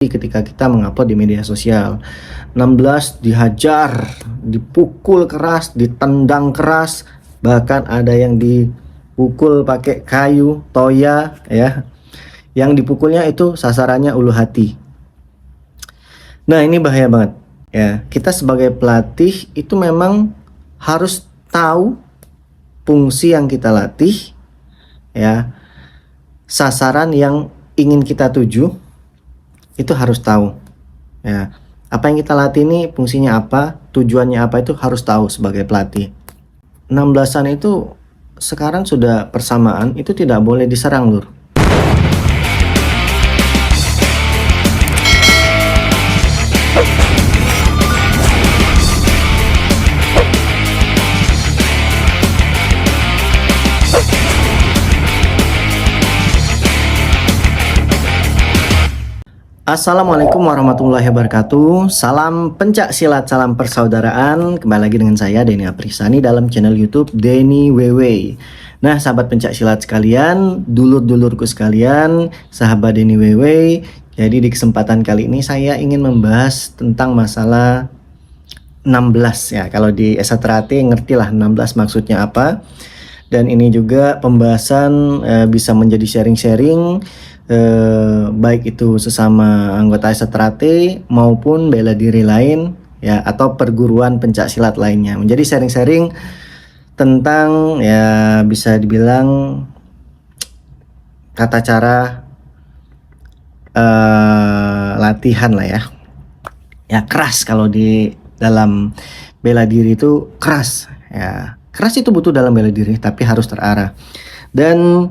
ketika kita mengupload di media sosial. 16 dihajar, dipukul keras, ditendang keras, bahkan ada yang dipukul pakai kayu, toya ya. Yang dipukulnya itu sasarannya ulu hati. Nah, ini bahaya banget ya. Kita sebagai pelatih itu memang harus tahu fungsi yang kita latih ya. Sasaran yang ingin kita tuju itu harus tahu ya. Apa yang kita latih ini fungsinya apa, tujuannya apa, itu harus tahu sebagai pelatih. 16-an itu sekarang sudah persamaan, itu tidak boleh diserang lur. Assalamualaikum warahmatullahi wabarakatuh. Salam pencak silat, salam persaudaraan. Kembali lagi dengan saya Denny Aprisani dalam channel YouTube Denny WW. Nah, sahabat pencak silat sekalian, dulur-dulurku sekalian, sahabat Denny WW. Jadi di kesempatan kali ini saya ingin membahas tentang masalah 16 ya. Kalau di Esatrate ngertilah 16 maksudnya apa. Dan ini juga pembahasan bisa menjadi sharing-sharing, baik itu sesama anggota Esatrate maupun bela diri lain ya, atau perguruan pencak silat lainnya, menjadi sharing-sharing tentang ya bisa dibilang tata cara latihan lah ya keras. Kalau di dalam bela diri itu keras ya, keras itu butuh dalam bela diri tapi harus terarah. Dan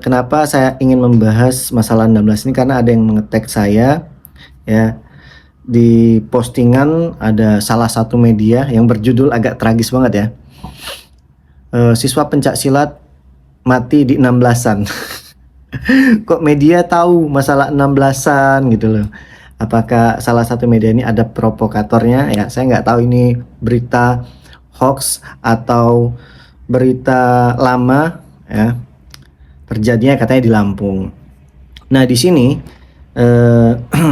kenapa saya ingin membahas masalah 16 ini, karena ada yang nge-tag saya ya, di postingan ada salah satu media yang berjudul agak tragis banget ya, siswa pencak silat mati di 16-an. Kok media tahu masalah 16-an gitu loh. Apakah salah satu media ini ada provokatornya ya? Saya nggak tahu ini berita hoax atau berita lama ya. Terjadinya katanya di Lampung. Nah, di sini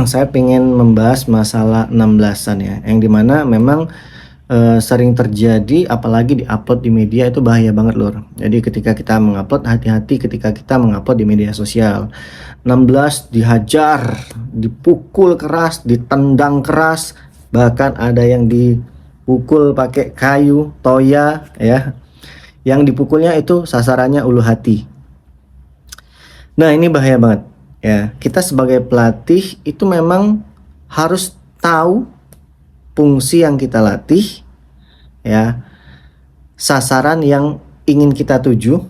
saya pengen membahas masalah 16-an ya, yang dimana memang sering terjadi, apalagi diupload di media, itu bahaya banget lur. Jadi ketika kita mengupload, hati-hati ketika kita mengupload di media sosial. 16 dihajar, dipukul keras, ditendang keras, bahkan ada yang dipukul pakai kayu, toya ya. Yang dipukulnya itu sasarannya ulu hati. Nah, ini bahaya banget ya. Kita sebagai pelatih itu memang harus tahu fungsi yang kita latih ya. Sasaran yang ingin kita tuju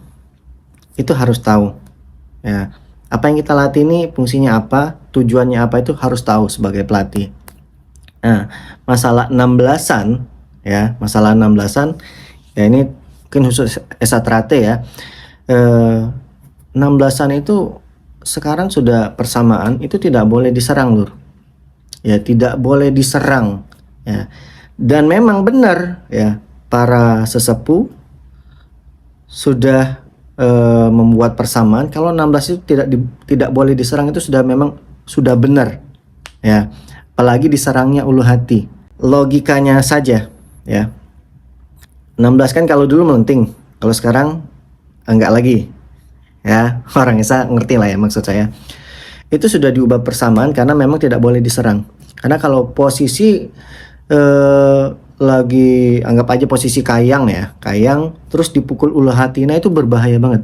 itu harus tahu ya. Apa yang kita latih ini fungsinya apa, tujuannya apa, itu harus tahu sebagai pelatih. Nah, masalah 16-an ya, masalah 16-an ya, ini mungkin khusus Esatrate ya. 16-an itu sekarang sudah persamaan, itu tidak boleh diserang lur ya, tidak boleh diserang ya. Dan memang benar ya, para sesepuh sudah membuat persamaan kalau 16 itu tidak boleh diserang, itu sudah benar ya. Apalagi diserangnya ulu hati, logikanya saja ya. 16 kan kalau dulu melenting, kalau sekarang enggak lagi ya. Orang Esa ngerti lah ya maksud saya. Itu sudah diubah persamaan karena memang tidak boleh diserang. Karena kalau posisi lagi anggap aja posisi kayang ya, kayang terus dipukul ulu hati, nah itu berbahaya banget.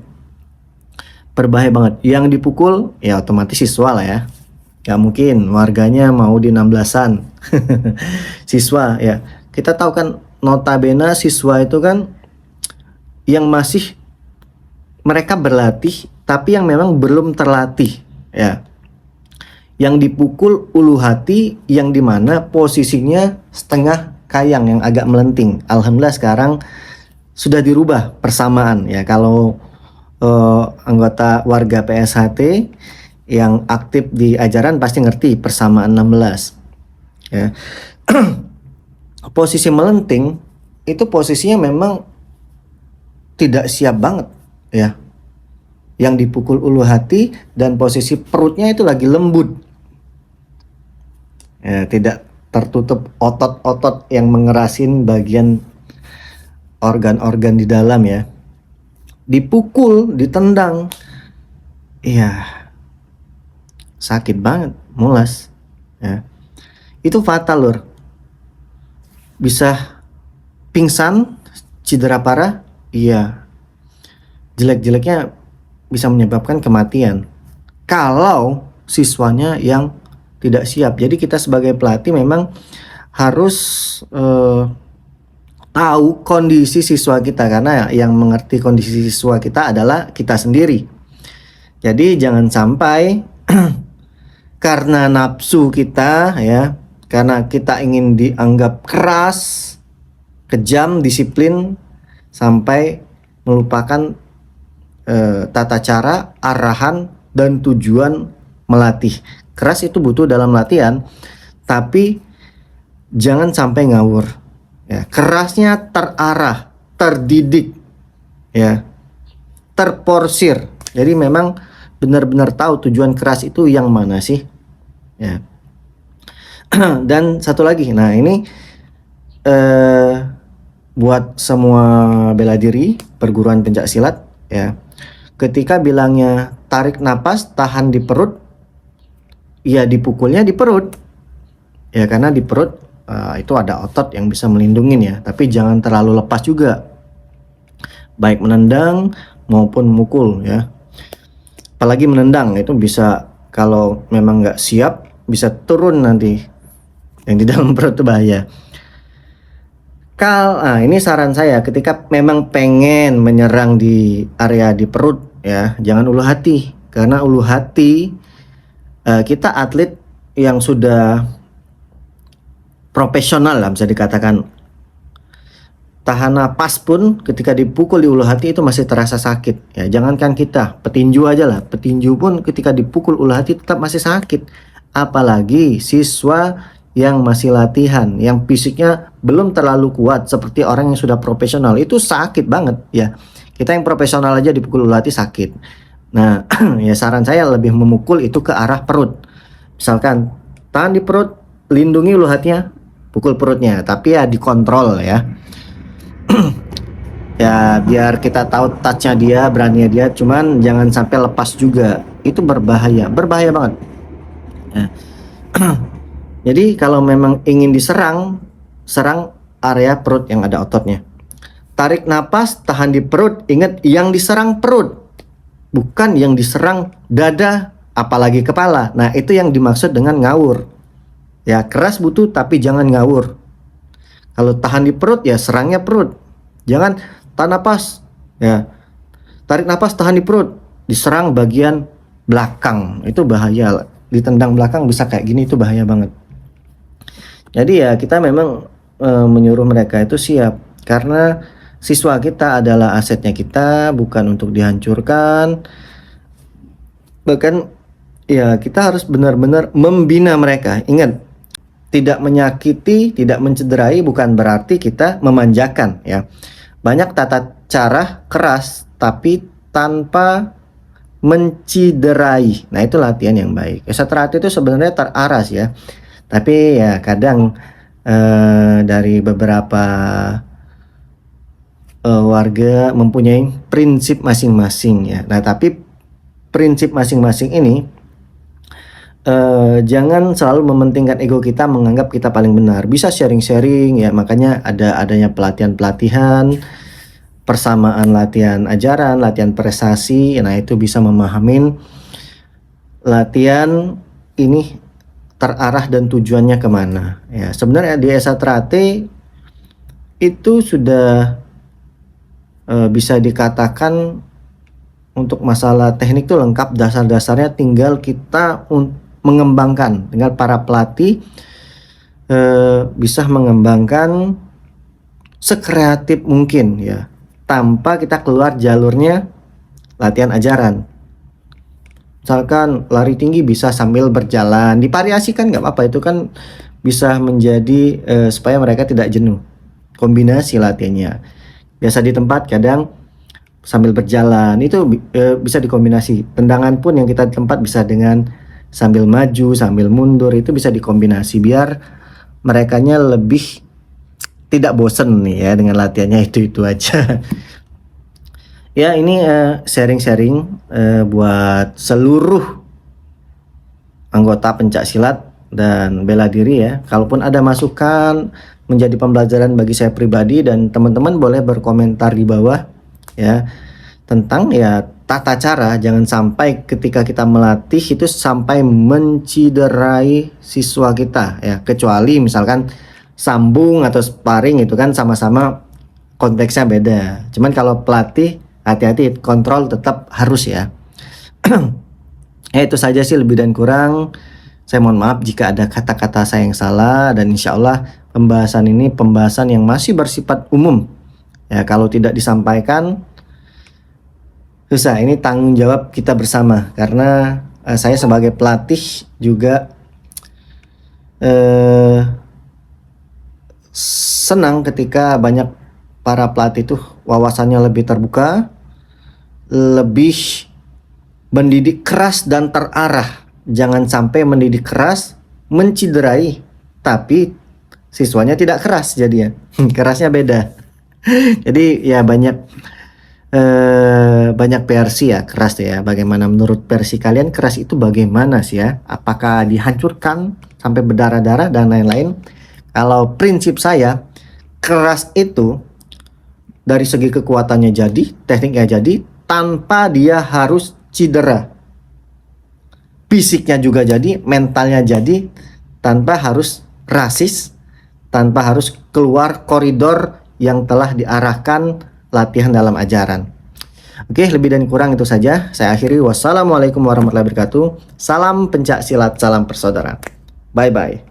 Berbahaya banget. Yang dipukul ya otomatis siswa lah ya. Gak mungkin warganya mau di 16-an. Siswa ya. Kita tahu kan, notabene siswa itu kan yang masih mereka berlatih, tapi yang memang belum terlatih ya. Yang dipukul ulu hati, yang dimana posisinya setengah kayang yang agak melenting. Alhamdulillah sekarang sudah dirubah persamaan ya. Kalau anggota warga PSHT yang aktif di ajaran pasti ngerti persamaan 16 ya. Posisi melenting itu posisinya memang tidak siap banget ya. Yang dipukul ulu hati dan posisi perutnya itu lagi lembut tidak tertutup otot-otot yang mengerasin bagian organ-organ di dalam ya. Dipukul, ditendang, iya sakit banget, mulas ya. Itu fatal lur, bisa pingsan, cedera parah, iya, jelek-jeleknya bisa menyebabkan kematian kalau siswanya yang tidak siap. Jadi kita sebagai pelatih memang harus tahu kondisi siswa kita, karena yang mengerti kondisi siswa kita adalah kita sendiri. Jadi jangan sampai karena nafsu kita ya, karena kita ingin dianggap keras, kejam, disiplin, sampai melupakan tata cara, arahan, dan tujuan melatih. Keras itu butuh dalam latihan, tapi jangan sampai ngawur ya. Kerasnya terarah, terdidik ya, terporsir. Jadi memang benar-benar tahu tujuan keras itu yang mana sih ya. Dan satu lagi, nah ini buat semua bela diri perguruan pencak silat ya, ketika bilangnya tarik napas, tahan di perut, ya dipukulnya di perut ya, karena di perut itu ada otot yang bisa melindungi ya. Tapi jangan terlalu lepas juga, baik menendang maupun memukul ya. Apalagi menendang itu bisa, kalau memang nggak siap bisa turun nanti yang di dalam perut, itu bahaya. Ini saran saya, ketika memang pengen menyerang di area di perut ya, jangan ulu hati, karena ulu hati kita atlet yang sudah profesional lah bisa dikatakan, tahan napas pun ketika dipukul di ulu hati itu masih terasa sakit ya. Jangankan kita, petinju aja lah, petinju pun ketika dipukul ulu hati tetap masih sakit, apalagi siswa yang masih latihan, yang fisiknya belum terlalu kuat seperti orang yang sudah profesional, itu sakit banget ya. Kita yang profesional aja dipukul ulu hati sakit. Nah ya saran saya lebih memukul itu ke arah perut. Misalkan tahan di perut, lindungi ulu hatinya, pukul perutnya, tapi ya dikontrol ya. Ya biar kita tahu touchnya dia, beraninya dia, cuman jangan sampai lepas juga, itu berbahaya banget ya. Jadi kalau memang ingin diserang, serang area perut yang ada ototnya. Tarik napas, tahan di perut. Ingat, yang diserang perut, bukan yang diserang dada, apalagi kepala. Nah itu yang dimaksud dengan ngawur ya. Keras butuh, tapi jangan ngawur. Kalau tahan di perut ya serangnya perut. Jangan tahan napas ya, tarik napas, tahan di perut, diserang bagian belakang, itu bahaya. Ditendang belakang bisa kayak gini, itu bahaya banget. Jadi ya kita memang menyuruh mereka itu siap, karena siswa kita adalah asetnya kita, bukan untuk dihancurkan. Bahkan ya kita harus benar-benar membina mereka. Ingat, tidak menyakiti, tidak mencederai bukan berarti kita memanjakan ya. Banyak tata cara keras tapi tanpa menciderai. Nah itu latihan yang baik. Setelah itu sebenarnya terarah ya. Tapi ya kadang dari beberapa warga mempunyai prinsip masing-masing ya. Nah tapi prinsip masing-masing ini jangan selalu mementingkan ego kita, menganggap kita paling benar. Bisa sharing-sharing ya, makanya adanya pelatihan-pelatihan, persamaan latihan ajaran, latihan prestasi. Nah itu bisa memahamin latihan ini terarah dan tujuannya kemana ya. Sebenarnya di Esatrate itu sudah bisa dikatakan untuk masalah teknik itu lengkap, dasar-dasarnya tinggal kita mengembangkan, tinggal para pelatih bisa mengembangkan sekreatif mungkin ya, tanpa kita keluar jalurnya latihan ajaran. Misalkan lari tinggi bisa sambil berjalan, divariasikan nggak apa-apa, itu kan bisa menjadi supaya mereka tidak jenuh. Kombinasi latihannya, biasa di tempat, kadang sambil berjalan, itu bisa dikombinasi. Tendangan pun yang kita di tempat bisa dengan sambil maju, sambil mundur, itu bisa dikombinasi biar merekanya lebih tidak bosen nih ya dengan latihannya itu aja. Ya ini sharing-sharing buat seluruh anggota pencak silat dan bela diri ya. Kalaupun ada masukan menjadi pembelajaran bagi saya pribadi, dan teman-teman boleh berkomentar di bawah ya tentang ya tata cara, jangan sampai ketika kita melatih itu sampai menciderai siswa kita ya, kecuali misalkan sambung atau sparring itu kan sama-sama konteksnya beda. Cuman kalau pelatih hati-hati, kontrol tetap harus ya. Itu saja sih lebih dan kurang. Saya mohon maaf jika ada kata-kata saya yang salah, dan insya Allah pembahasan ini pembahasan yang masih bersifat umum ya. Kalau tidak disampaikan susah, ini tanggung jawab kita bersama, karena saya sebagai pelatih juga senang ketika banyak para pelatih tuh wawasannya lebih terbuka, lebih mendidik keras dan terarah. Jangan sampai mendidik keras menciderai tapi siswanya tidak keras jadinya. Kerasnya beda. Jadi ya banyak versi ya keras ya. Bagaimana menurut versi kalian keras itu bagaimana sih ya? Apakah dihancurkan sampai berdarah-darah dan lain-lain? Kalau prinsip saya, keras itu dari segi kekuatannya jadi, tekniknya jadi, tanpa dia harus cedera. Fisiknya juga jadi, mentalnya jadi, tanpa harus rasis, tanpa harus keluar koridor yang telah diarahkan latihan dalam ajaran. Oke, lebih dan kurang itu saja. Saya akhiri. Wassalamualaikum warahmatullahi wabarakatuh. Salam pencak silat, salam persaudaraan. Bye-bye.